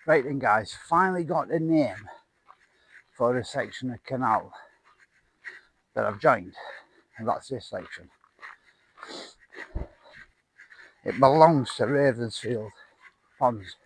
Right then guys, finally got a name for a section of canal that I've joined, and that's this section. It belongs to Ravensfield Ponds.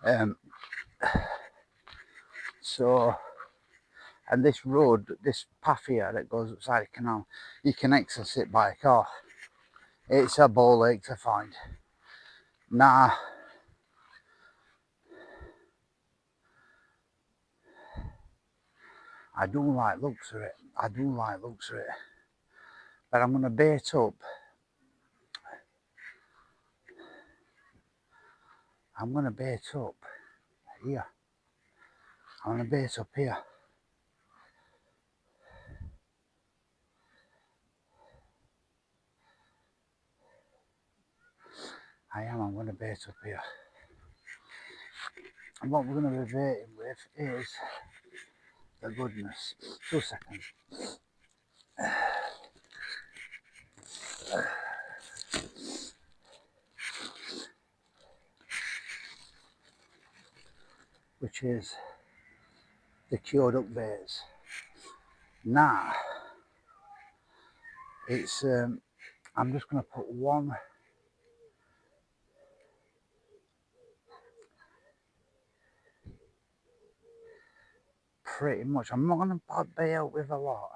And this road, this path here that goes outside the canal, you can access it by a car. It's a ball lake to find. Nah, I do like looks of it. But I'm gonna bait up. Here. I'm gonna bait up here. I'm gonna bait up here. And what we're gonna be baiting with is the goodness. 2 seconds. Which is the cured up baits. Now, it's I'm just gonna put one pretty much. I'm not gonna bait out with a lot.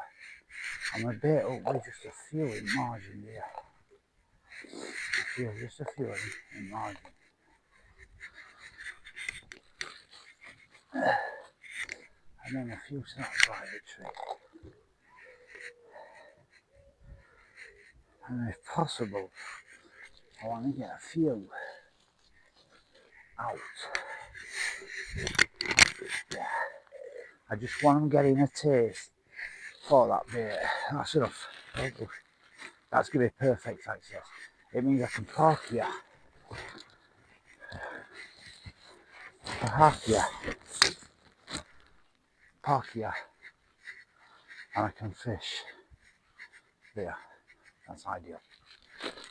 I'm gonna bait up with just a few in margin here. Just a few in margin. And then a few snaps by the tree. And if possible, I want to get a few out. Yeah. I just want them getting a taste for that bait. That's enough. That's going to be perfect access. It means I can park here. Park here. And I can fish there. That's ideal.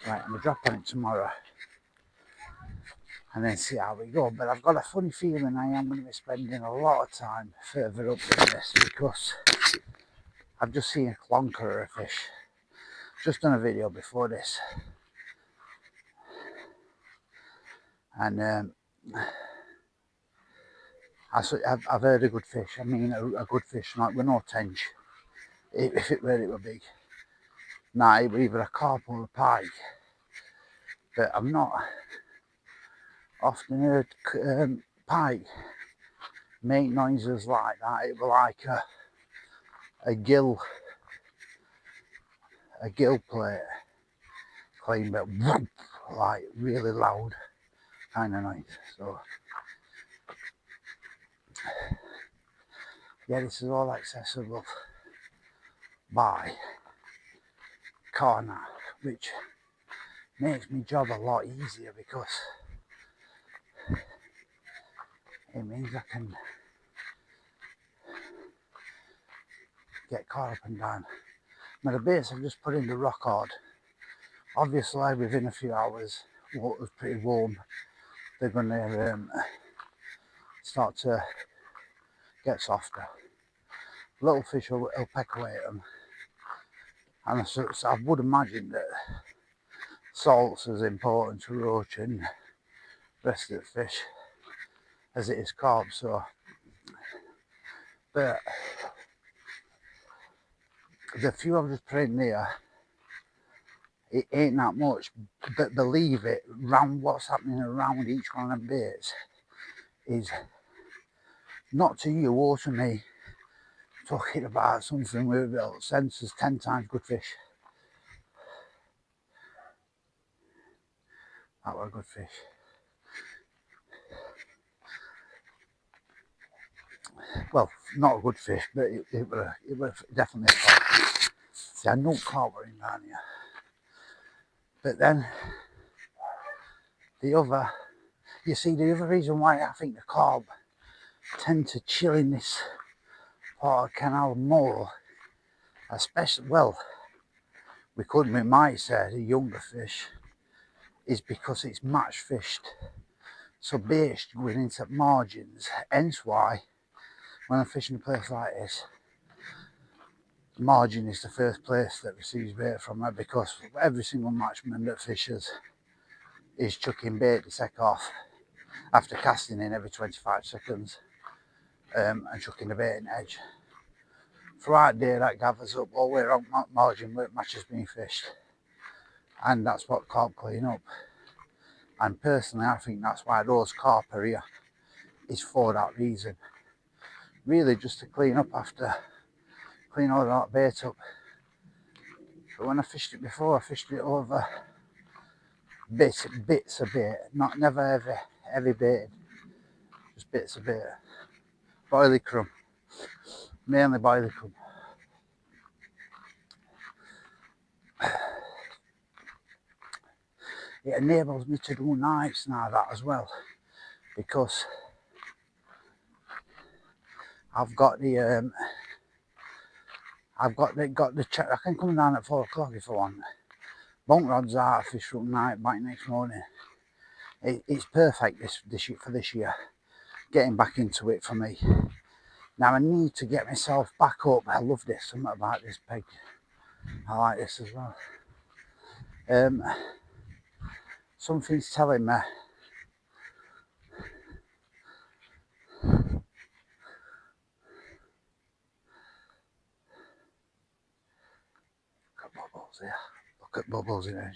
Right, I'm going to drop on it tomorrow and then see how we go. But I've got a funny feeling I am going to be spending a lot of time further up in this because I've just seen a clonker of a fish. Just done a video before this. And I've heard a good fish. I mean, a good fish, like with no tench. If it were big. Nah, it was either a carp or a pike. But I've not often heard pike make noises like that. It was like a gill plate clean, but whoop, like really loud kind of noise. So yeah, this is all accessible by car now, which makes my job a lot easier because it means I can get car up and down. Now the baits I've just put in the rock hard. Obviously within a few hours, water's pretty warm, they're going to start to get softer. Little fish will peck away at them. And so I would imagine that salt's as important to roach and rest of the fish as it is carp. So, but the few I've just put in there, it ain't that much, but believe it, round what's happening around each one of them baits is not to you or to me talking about something with senses 10 times good fish. That was a good fish. Well, not a good fish, but it was definitely a carp. See, I know carp were in down here. But then the other reason why I think the carp tend to chill in this part of canal more, especially, well, we might say the younger fish, is because it's match fished So bait's going into margins, hence why when I'm fishing a place like this, margin is the first place that receives bait from me, because every single matchman that fishes is chucking bait to take off after casting in every 25 seconds and chucking the bait in edge. Throughout the day that gathers up all the way around margin where matches being fished, and that's what carp clean up. And personally I think that's why those carp are here, is for that reason. Really just to clean up after, clean all that bait up. But when I fished it before, I fished it over bits of bait, never heavy bait, just bits of bait. Boilie crumb, mainly boilie crumb. It enables me to do nights now, that as well, because I've got the check. I can come down at 4 o'clock if I want. Bunk rods out, fish from night, back next morning. It's perfect for this year. Getting back into it for me. Now I need to get myself back up. I love this. Something about this peg. I like this as well. Something's telling me look at bubbles here. Look at bubbles in here.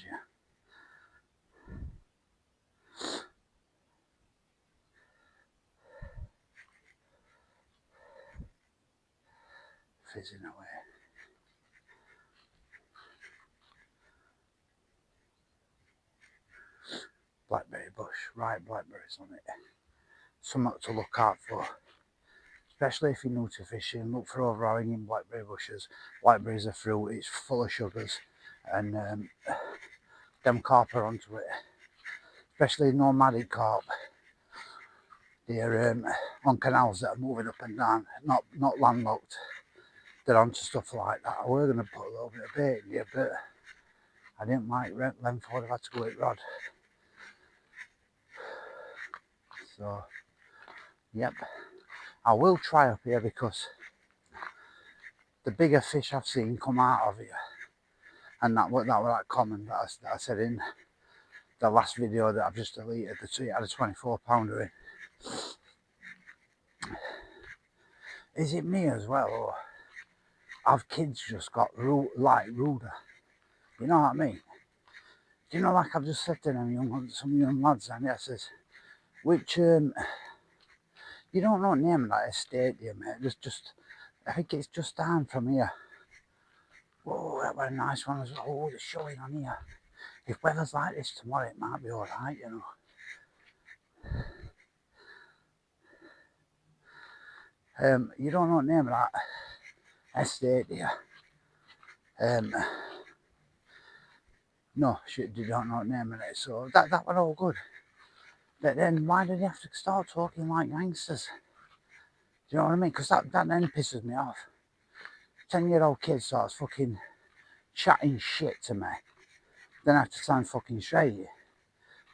Fizzing away. Blackberry bush, ripe blackberries on it. Something to look out for. Especially if you're new to fishing, look for overhanging blackberry bushes. Blackberries are fruit, it's full of sugars, and them carp are onto it. Especially nomadic carp. They're on canals that are moving up and down, not landlocked. They're onto stuff like that. I were going to put a little bit of bait in here, but I didn't like length. I'd have had to go with rod. So, yep. I will try up here because the bigger fish I've seen come out of here, and that was that common that I said in the last video that I've just deleted. It had a 24 pounder in. Is it me as well, or have kids just got ruder? You know what I mean? Do you know, like I've just said to them some young lads, and I says, which you don't know the name of that estate, do you, mate? I think it's just down from here. Whoa, that was a nice one as well. Oh, the showing on here. If weather's like this tomorrow, it might be alright, you know. You don't know the name of that estate, do you? No, you don't know the name of it. So that was all good. But then why did you have to start talking like gangsters? Do you know what I mean? Because that then pisses me off. 10-year-old kid starts fucking chatting shit to me. Then I have to stand fucking straight.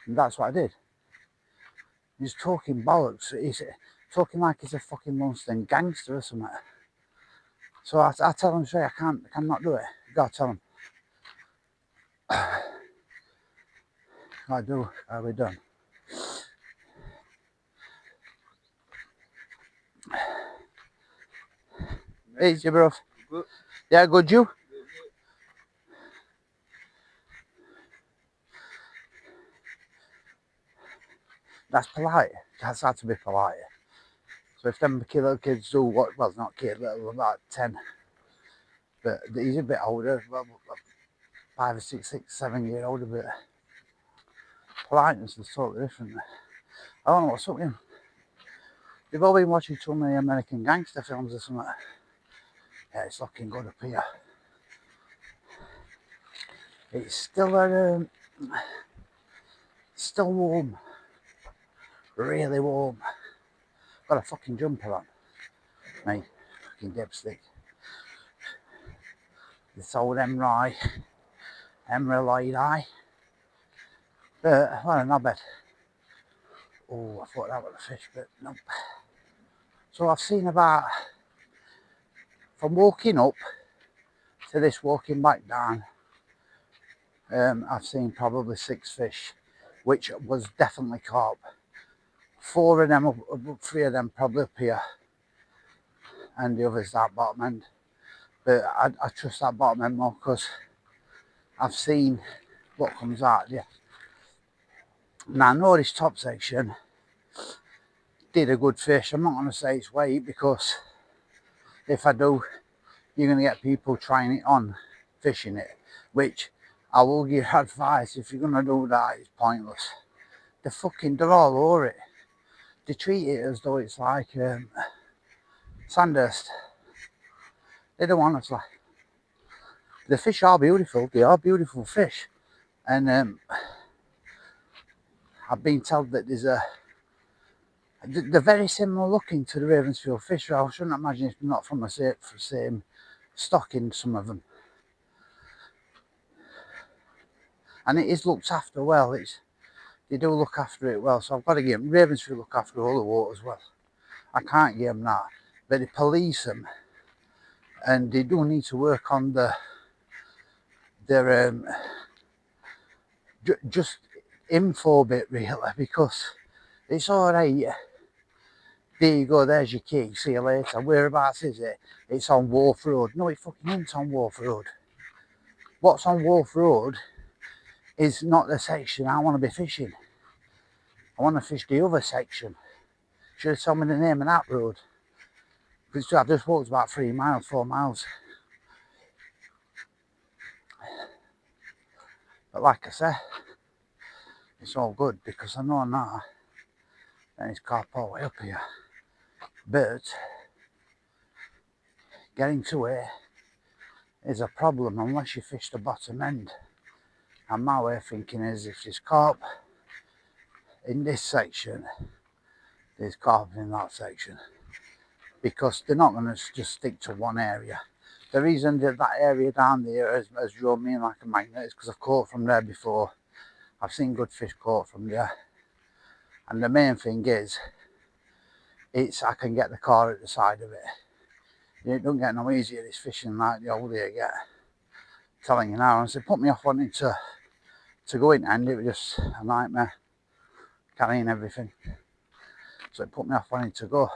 And that's what I did. He's talking bollocks. He's talking like he's a fucking Lunstead gangster or something. So I tell him straight, I cannot do it. You gotta tell him. I do. Are we done? Easy, bro. Good. Yeah, good, you? That's polite. That's had to be polite. So if them little kids do what, well, not kid, little, about 10, but he's a bit older, well, 5 or 6, 7 year older, but politeness is totally different. I don't know what's up with him. They've all been watching too many American gangster films or something. Yeah, it's looking good up here. It's still still warm. Really warm. Got a fucking jumper on. Mate, fucking dipstick. This old Emrye Light Eye. But, well, not bad. Oh, I thought that was a fish, but nope. So I've seen about, from walking up to this walking back down, I've seen probably 6 fish, which was definitely carp. 4 of them, 3 of them probably up here, and the others that bottom end. But I trust that bottom end more because I've seen what comes out here. Now I know this top section did a good fish. I'm not going to say it's weight because if I do, you're going to get people trying it on, fishing it, which I will give advice. If you're going to do that, it's pointless. They're all over it. They treat it as though it's like Sandhurst. They don't want us like. The fish are beautiful. They are beautiful fish, and I've been told that they're very similar looking to the Ravensfield fish. I shouldn't imagine it's not from the same stock in some of them. And it is looked after well. They do look after it well. So I've got to give them. Ravensfield look after all the waters well. I can't give them that. But they police them, and they do need to work on their just info bit really, because it's all right. There you go, there's your key, see you later. Whereabouts is it? It's on Wharf Road. No, it fucking isn't on Wharf Road. What's on Wharf Road is not the section I want to be fishing. I want to fish the other section. Should have told me the name of that road. Because I've just walked about 3 miles, 4 miles. But like I said, it's all good because I know now that it's carp all the way up here. But getting to it is a problem unless you fish the bottom end. And my way of thinking is if there's carp in this section, there's carp in that section. Because they're not going to just stick to one area. The reason that area down there has drawn me in like a magnet is because I've caught from there before. I've seen good fish caught from there. And the main thing is, I can get the car at the side of it. You don't get no easier this fishing like the old day get. I'm telling you now, and it put me off wanting to go in, and it was just a nightmare carrying everything. So it put me off wanting to go.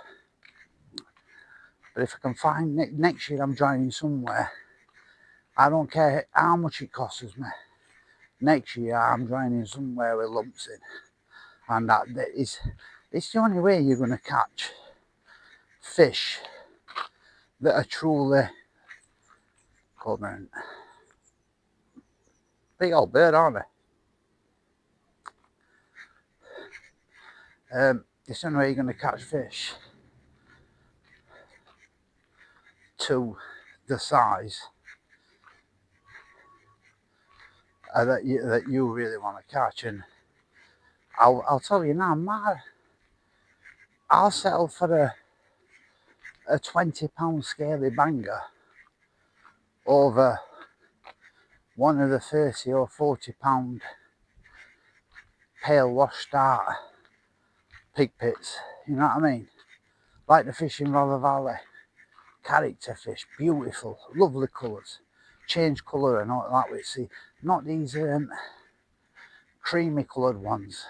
But if I can find next year I'm driving somewhere, I don't care how much it costs me. Next year I'm driving somewhere with lumps in, and it's the only way you're going to catch fish that are truly cormorant. Big old bird, aren't they? It's the only way you're going to catch fish to the size that you really want to catch. And I'll tell you now, I'll settle for a £20 scaly banger over one of the 30 or 40 pound pale washed out pig pits. You know what I mean? Like the fish in Rother Valley. Character fish, beautiful, lovely colours, change colour and all that. We see, not these creamy coloured ones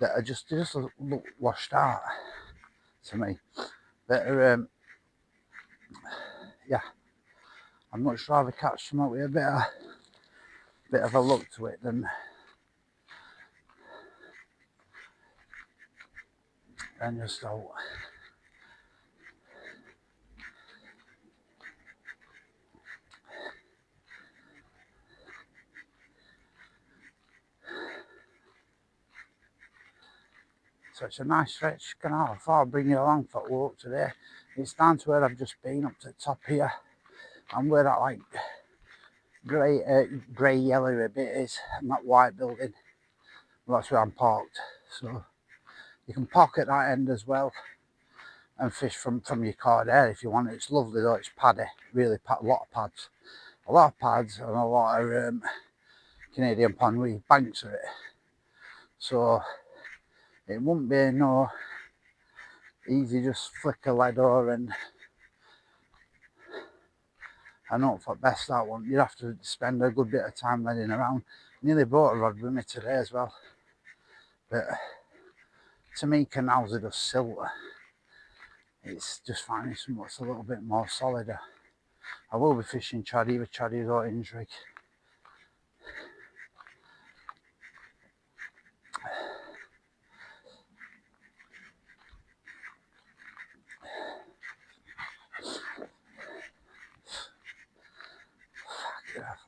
that are just look washed out to me. But yeah, I'd much rather catch something with a bit of a look to it than just out. So it's a nice stretch canal. I thought I'd bring you along for a walk today. It's down to where I've just been, up to the top here, and where that like grey yellow bit is, and that white building. Well, that's where I'm parked. So you can park at that end as well and fish from your car there if you want. It's lovely though. It's paddy, really a lot of pads, and a lot of Canadian pond with banks of it. So it wouldn't be no easy just flick a ladder and I know for best that one. You'd have to spend a good bit of time leading around. Nearly brought a rod with me today as well. But to me, canals are just silver. It's just finding something that's a little bit more solider. I will be fishing Chaddy with Chaddy's orange rig.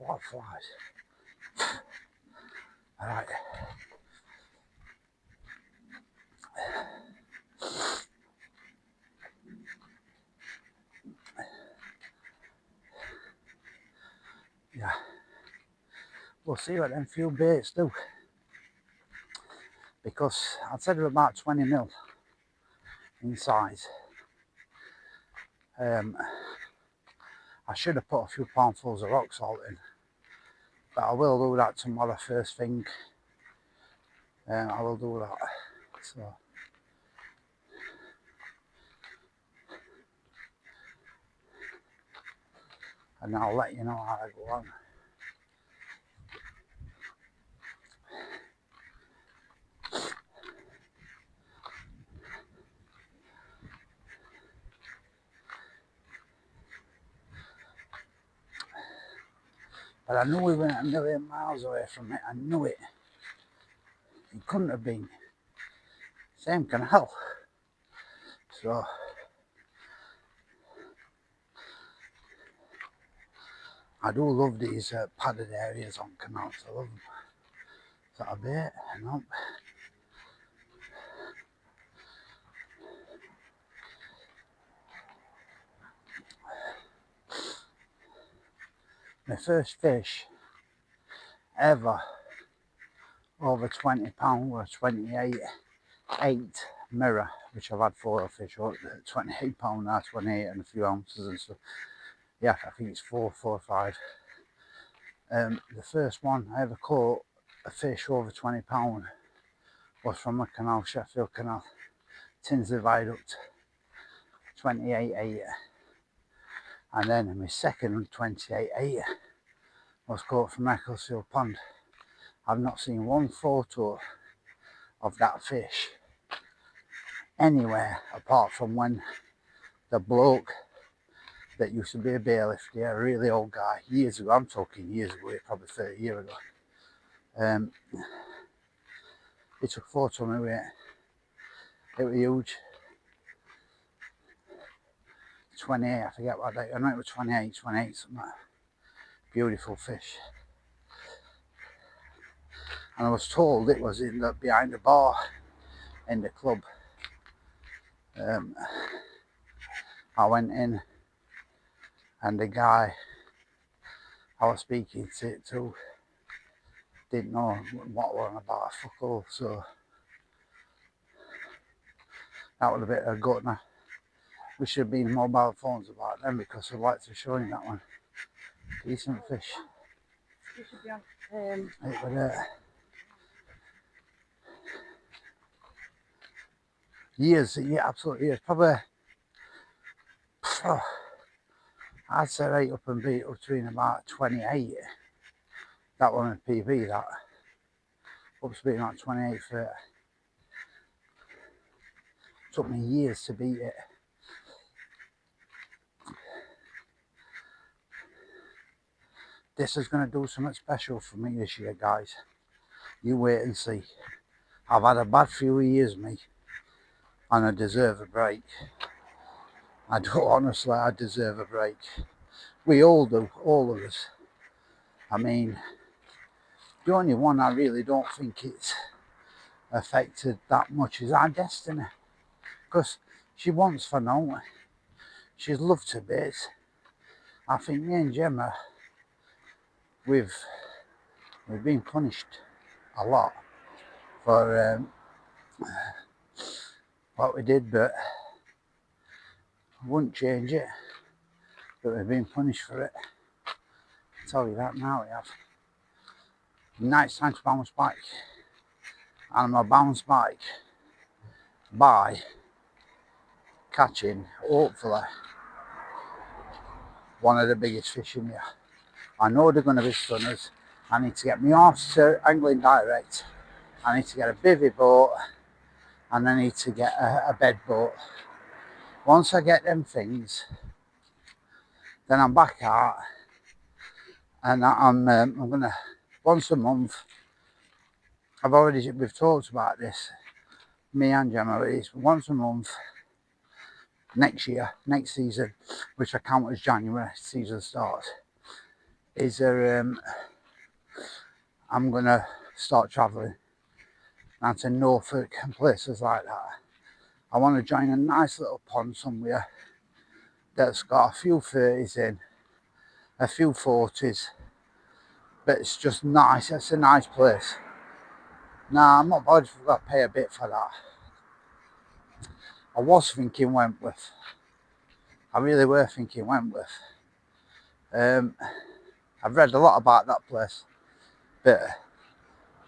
A lot of flies. Alright. Yeah. We'll see what them few baits do. Because I'd said they're about 20 mil in size. I should have put a few poundfuls of rock salt in. But I will do that tomorrow first thing. I will do that. So. And I'll let you know how I go on. But I knew we weren't a million miles away from it. I knew it. It couldn't have been. Same canal. So I do love these padded areas on canals. I love them. Is that a bait? No. My first fish ever over £20 was 28.8 mirror, which I've had 4 fish over £28 now, 28 and a few ounces and stuff. Yeah, I think it's 4 or 5. The first one I ever caught a fish over £20 was from a canal, Sheffield Canal, Tinsley Viaduct, 28.8. And then my second 28.8 was caught from Ecclesfield Pond. I've not seen one photo of that fish anywhere apart from when the bloke that used to be a bailiff, yeah, a really old guy, years ago, I'm talking years ago, probably 30 years ago, he took a photo of me with it. It was huge. 28, I forget what day, I know it was 28, something like that. Beautiful fish. And I was told it was in the, behind the bar in the club. I went in and the guy I was speaking to didn't know what was about a fuck all, so that would have been a gutner. We should have been mobile phones about them because I'd like to show you that one. Decent fish. You should be on. It was years, yeah, absolutely years. Probably, I'd say right up and beat between about 28. That one in PB, that. Up to being like 28 for it. Took me years to beat it. This is going to do something special for me this year, guys. You wait and see. I've had a bad few years, me, and I deserve a break. I do, honestly, I deserve a break. We all do, all of us. I mean, the only one I really don't think it's affected that much is our Destiny. Because she wants for now. She's loved to bits. I think me and Gemma, we've been punished a lot for what we did, but I wouldn't change it. But we've been punished for it. I tell you that now, we have. Now it's time to bounce back. And my bounce back by catching, hopefully, one of the biggest fish in here. I know they're going to be stunners. I need to get my arms to Angling Direct. I need to get a bivvy boat, and I need to get a bed boat. Once I get them things, then I'm back out, and I'm gonna once a month. We've talked about this, me and Gemma. It's once a month next year, next season, which I count as January season starts. Is there? I'm gonna start travelling down to Norfolk and places like that. I want to join a nice little pond somewhere that's got a few 30s in, a few 40s, but it's just nice. It's a nice place. Nah, I'm not bothered if I've got to pay a bit for that. I was thinking Wentworth. I really were thinking Wentworth. I've read a lot about that place, but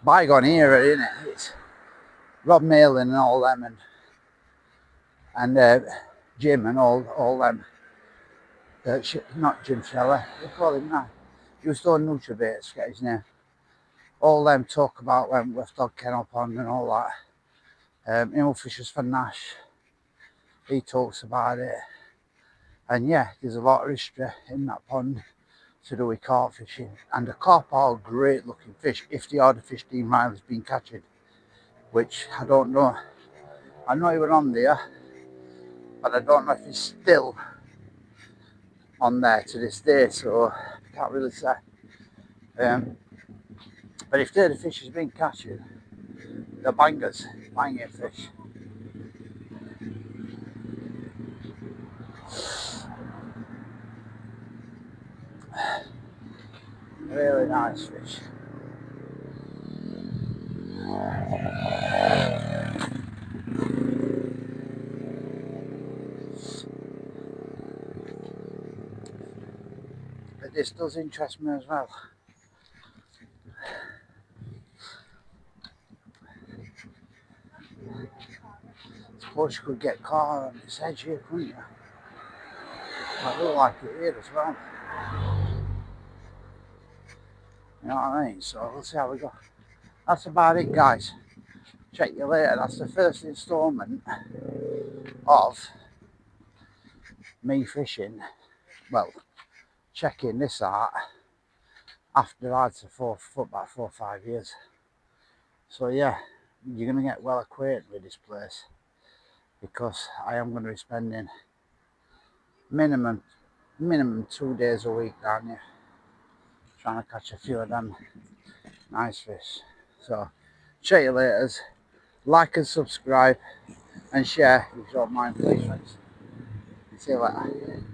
bygone era, innit? It's Rob Malin and all them, and Jim and all them. Not Jim Shelley. They call him now. He was doing Nutribates, get his name. All them talk about Wentworth Dog Kennel Pond and all that. Fishers for Nash. He talks about it. And yeah, there's a lot of history in that pond to do with carp fishing. And the carp are great looking fish if they are the 15 mile has been catching, which I don't know. I know he were on there, but I don't know if he's still on there to this day, so I can't really say. But if they're the fish has been catching, they're bangers, banging fish. Really nice fish. But this does interest me as well. I suppose you could get caught on this edge here, couldn't you? I look like it here as well. You know what I mean? So we'll see how we go. That's about it, guys. Check you later. That's the first instalment of me fishing. Well, checking this out after I'd for about 4 or 5 years. So yeah, you're gonna get well acquainted with this place because I am going to be spending minimum 2 days a week down here trying to catch a few of them nice fish. So check you later. Like and subscribe and share if you don't mind, please, friends. See you later.